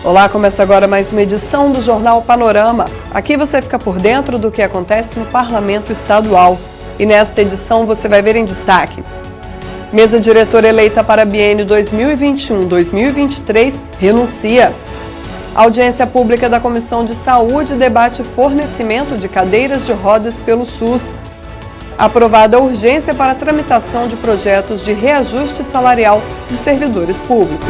Olá, começa agora mais uma edição do Jornal Panorama. Aqui você fica por dentro do que acontece no Parlamento Estadual. E nesta edição você vai ver em destaque: mesa diretora eleita para biênio 2021-2023 renuncia. A audiência pública da Comissão de Saúde debate fornecimento de cadeiras de rodas pelo SUS. Aprovada a urgência para a tramitação de projetos de reajuste salarial de servidores públicos.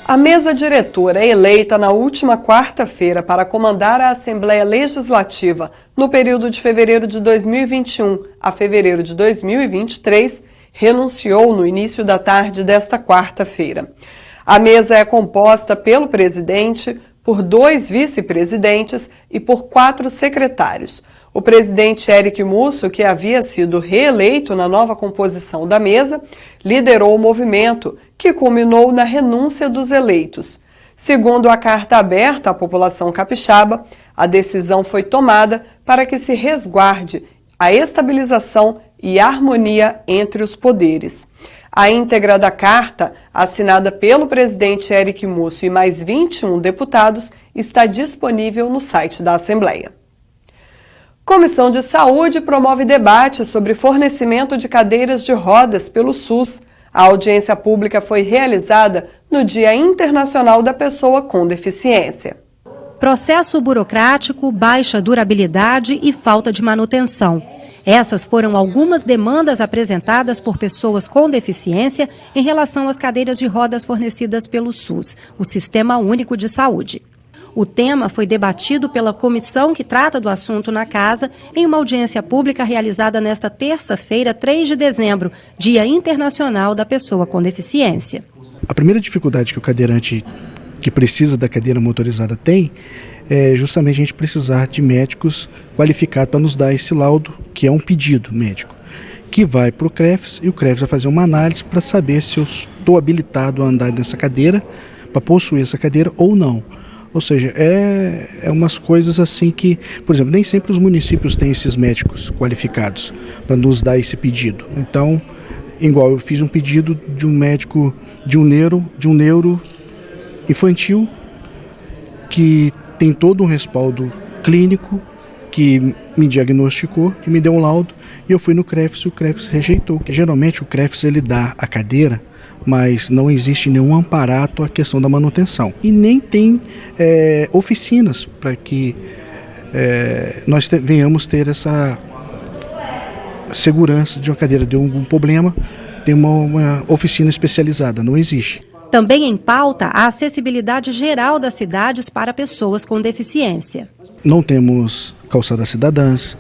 A mesa diretora eleita na última quarta-feira para comandar a Assembleia Legislativa no período de fevereiro de 2021 a fevereiro de 2023 renunciou no início da tarde desta quarta-feira. A mesa é composta pelo presidente, por 2 vice-presidentes e por 4 secretários. O presidente Eric Musso, que havia sido reeleito na nova composição da mesa, liderou o movimento, que culminou na renúncia dos eleitos. Segundo a carta aberta à população capixaba, a decisão foi tomada para que se resguarde a estabilização e harmonia entre os poderes. A íntegra da carta, assinada pelo presidente Eric Musso e mais 21 deputados, está disponível no site da Assembleia. Comissão de Saúde promove debate sobre fornecimento de cadeiras de rodas pelo SUS. A audiência pública foi realizada no Dia Internacional da Pessoa com Deficiência. Processo burocrático, baixa durabilidade e falta de manutenção. Essas foram algumas demandas apresentadas por pessoas com deficiência em relação às cadeiras de rodas fornecidas pelo SUS, o Sistema Único de Saúde. O tema foi debatido pela comissão que trata do assunto na Casa em uma audiência pública realizada nesta terça-feira, 3 de dezembro, Dia Internacional da Pessoa com Deficiência. A primeira dificuldade que o cadeirante que precisa da cadeira motorizada tem é justamente a gente precisar de médicos qualificados para nos dar esse laudo, que é um pedido médico, que vai para o CREFS e o CREFS vai fazer uma análise para saber se eu estou habilitado a andar nessa cadeira, para possuir essa cadeira ou não. Ou seja, é umas coisas assim que, por exemplo, nem sempre os municípios têm esses médicos qualificados para nos dar esse pedido. Então, igual eu fiz um pedido de um médico, de um neuro infantil, que tem todo um respaldo clínico, que me diagnosticou e me deu um laudo, e eu fui no CREFS e o CREFS rejeitou. Geralmente o CREFS ele dá a cadeira, mas não existe nenhum amparato à questão da manutenção. E nem tem oficinas para que nós venhamos ter essa segurança de uma cadeira deu algum problema, tem uma oficina especializada, não existe. Também em pauta a acessibilidade geral das cidades para pessoas com deficiência. Não temos calçadas cidadãs,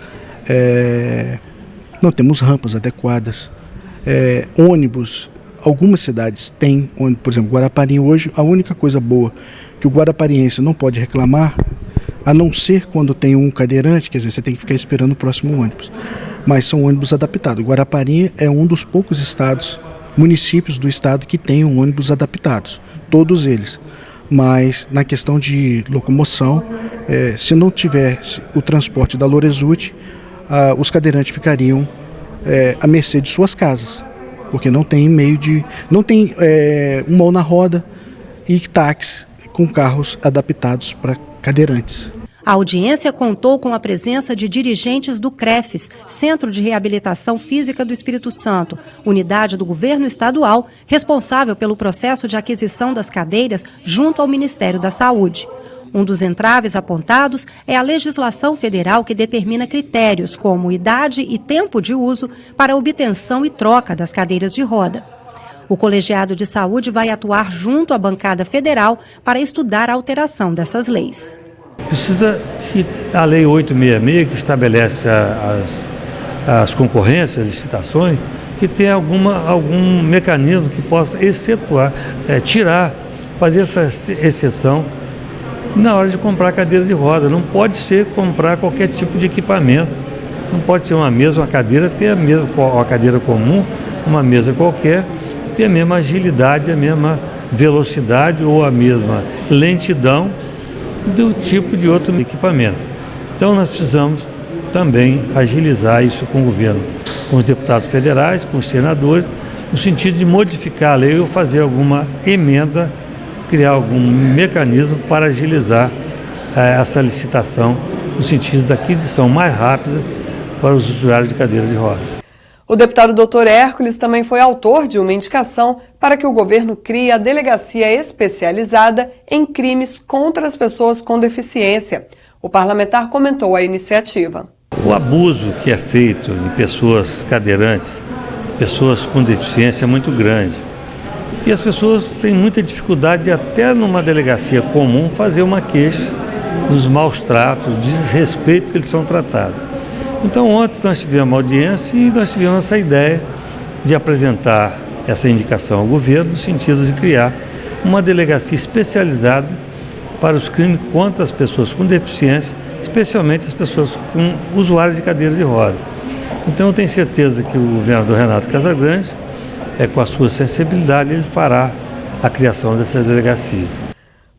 não temos rampas adequadas, ônibus. Algumas cidades têm, por exemplo, Guarapari hoje, a única coisa boa que o guarapariense não pode reclamar, a não ser quando tem um cadeirante, quer dizer, você tem que ficar esperando o próximo ônibus, mas são ônibus adaptados. Guarapari é um dos poucos municípios do estado que tem ônibus adaptados, todos eles. Mas na questão de locomoção, se não tivesse o transporte da Lorezuti, os cadeirantes ficariam à mercê de suas casas, porque não tem não tem mão na roda e táxi com carros adaptados para cadeirantes. A audiência contou com a presença de dirigentes do CREFS, Centro de Reabilitação Física do Espírito Santo, unidade do governo estadual responsável pelo processo de aquisição das cadeiras junto ao Ministério da Saúde. Um dos entraves apontados é a legislação federal que determina critérios como idade e tempo de uso para obtenção e troca das cadeiras de roda. O colegiado de saúde vai atuar junto à bancada federal para estudar a alteração dessas leis. Precisa que a Lei 866, que estabelece as concorrências, licitações, que tenha algum mecanismo que possa excetuar, fazer essa exceção na hora de comprar cadeira de roda. Não pode ser comprar qualquer tipo de equipamento. Não pode ser uma mesa, uma cadeira, ter uma cadeira comum, uma mesa qualquer, ter a mesma agilidade, a mesma velocidade ou a mesma lentidão do tipo de outro equipamento. Então nós precisamos também agilizar isso com o governo, com os deputados federais, com os senadores, no sentido de modificar a lei ou fazer alguma emenda, criar algum mecanismo para agilizar essa licitação, no sentido da aquisição mais rápida para os usuários de cadeira de roda. O deputado Dr. Hércules também foi autor de uma indicação para que o governo crie a delegacia especializada em crimes contra as pessoas com deficiência. O parlamentar comentou a iniciativa. O abuso que é feito de pessoas cadeirantes, pessoas com deficiência é muito grande. E as pessoas têm muita dificuldade de, até numa delegacia comum, fazer uma queixa dos maus tratos, desrespeito que eles são tratados. Então ontem nós tivemos uma audiência e nós tivemos essa ideia de apresentar essa indicação ao governo no sentido de criar uma delegacia especializada para os crimes contra as pessoas com deficiência, especialmente as pessoas com usuários de cadeira de roda. Então eu tenho certeza que o governador Renato Casagrande, com a sua sensibilidade, ele fará a criação dessa delegacia.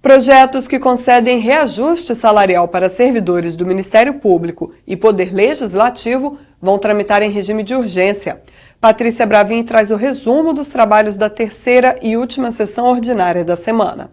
Projetos que concedem reajuste salarial para servidores do Ministério Público e Poder Legislativo vão tramitar em regime de urgência. Patrícia Bravin traz o resumo dos trabalhos da terceira e última sessão ordinária da semana.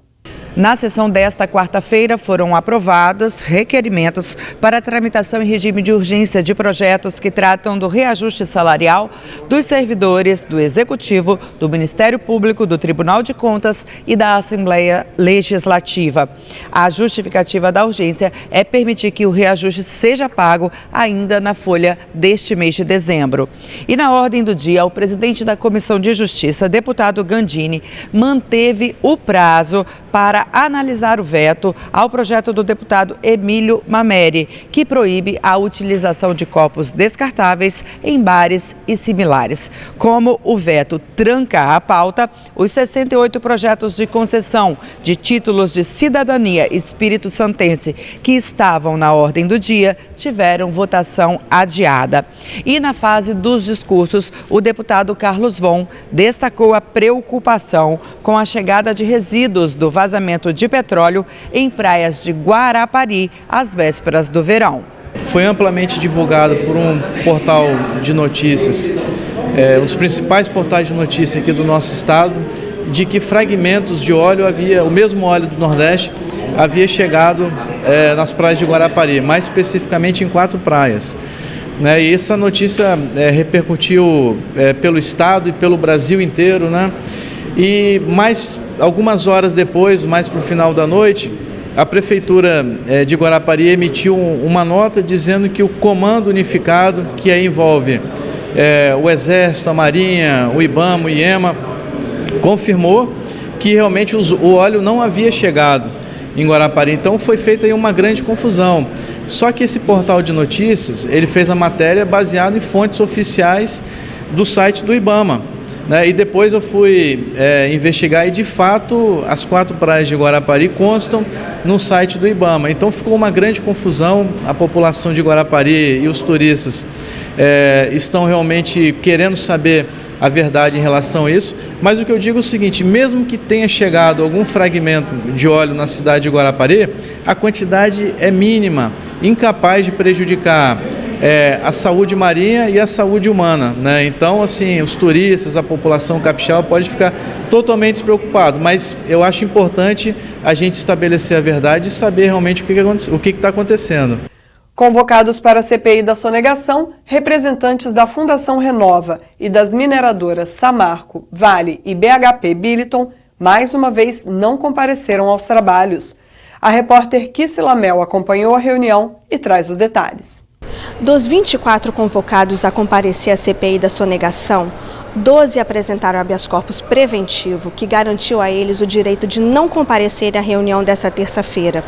Na sessão desta quarta-feira foram aprovados requerimentos para a tramitação em regime de urgência de projetos que tratam do reajuste salarial dos servidores do Executivo, do Ministério Público, do Tribunal de Contas e da Assembleia Legislativa. A justificativa da urgência é permitir que o reajuste seja pago ainda na folha deste mês de dezembro. E na ordem do dia, o presidente da Comissão de Justiça, deputado Gandini, manteve o prazo para analisar o veto ao projeto do deputado Emílio Mameri, que proíbe a utilização de copos descartáveis em bares e similares. Como o veto tranca a pauta, os 68 projetos de concessão de títulos de cidadania espírito-santense que estavam na ordem do dia tiveram votação adiada. E na fase dos discursos, o deputado Carlos Von destacou a preocupação com a chegada de resíduos do vazamento de petróleo em praias de Guarapari às vésperas do verão. Foi amplamente divulgado por um portal de notícias, um dos principais portais de notícias aqui do nosso estado, de que fragmentos de óleo o mesmo óleo do Nordeste, havia chegado nas praias de Guarapari, mais especificamente em 4 praias. E essa notícia repercutiu pelo estado e pelo Brasil inteiro, E algumas horas depois, mais para o final da noite, a Prefeitura de Guarapari emitiu uma nota dizendo que o Comando Unificado, que aí envolve o Exército, a Marinha, o IBAMA, o IEMA, confirmou que realmente o óleo não havia chegado em Guarapari. Então foi feita aí uma grande confusão. Só que esse portal de notícias, ele fez a matéria baseado em fontes oficiais do site do IBAMA. E depois eu fui investigar e, de fato, as 4 praias de Guarapari constam no site do IBAMA. Então ficou uma grande confusão, a população de Guarapari e os turistas estão realmente querendo saber a verdade em relação a isso. Mas o que eu digo é o seguinte, mesmo que tenha chegado algum fragmento de óleo na cidade de Guarapari, a quantidade é mínima, incapaz de prejudicar a saúde marinha e a saúde humana, Então, assim, os turistas, a população capixaba pode ficar totalmente despreocupado, mas eu acho importante a gente estabelecer a verdade e saber realmente o que está acontecendo. Convocados para a CPI da sonegação, representantes da Fundação Renova e das mineradoras Samarco, Vale e BHP Billiton, mais uma vez não compareceram aos trabalhos. A repórter Kissy Lamel acompanhou a reunião e traz os detalhes. Dos 24 convocados a comparecer à CPI da sonegação, 12 apresentaram habeas corpus preventivo, que garantiu a eles o direito de não comparecer à reunião desta terça-feira.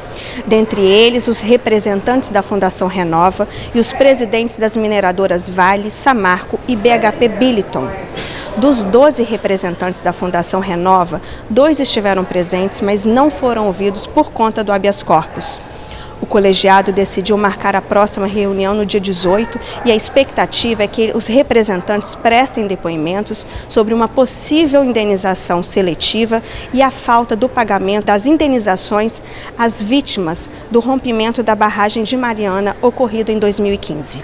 Dentre eles, os representantes da Fundação Renova e os presidentes das mineradoras Vale, Samarco e BHP Billiton. Dos 12 representantes da Fundação Renova, 2 estiveram presentes, mas não foram ouvidos por conta do habeas corpus. O colegiado decidiu marcar a próxima reunião no dia 18 e a expectativa é que os representantes prestem depoimentos sobre uma possível indenização seletiva e a falta do pagamento das indenizações às vítimas do rompimento da barragem de Mariana ocorrido em 2015.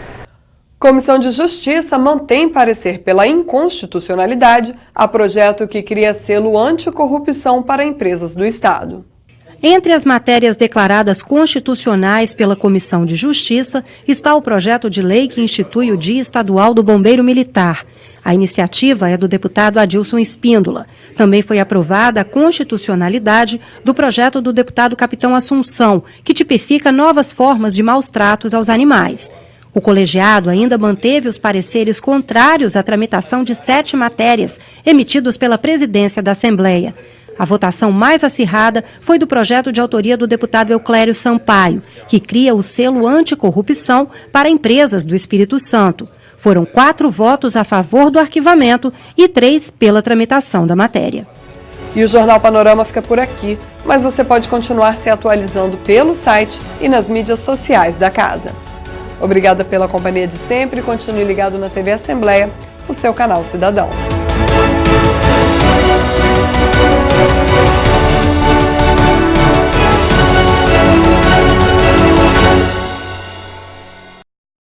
Comissão de Justiça mantém parecer pela inconstitucionalidade a projeto que cria selo anticorrupção para empresas do Estado. Entre as matérias declaradas constitucionais pela Comissão de Justiça está o projeto de lei que institui o Dia Estadual do Bombeiro Militar. A iniciativa é do deputado Adilson Espíndola. Também foi aprovada a constitucionalidade do projeto do deputado Capitão Assunção, que tipifica novas formas de maus tratos aos animais. O colegiado ainda manteve os pareceres contrários à tramitação de 7 matérias emitidos pela presidência da Assembleia. A votação mais acirrada foi do projeto de autoria do deputado Euclério Sampaio, que cria o selo anticorrupção para empresas do Espírito Santo. Foram 4 votos a favor do arquivamento e 3 pela tramitação da matéria. E o Jornal Panorama fica por aqui, mas você pode continuar se atualizando pelo site e nas mídias sociais da casa. Obrigada pela companhia de sempre e continue ligado na TV Assembleia, o seu canal cidadão.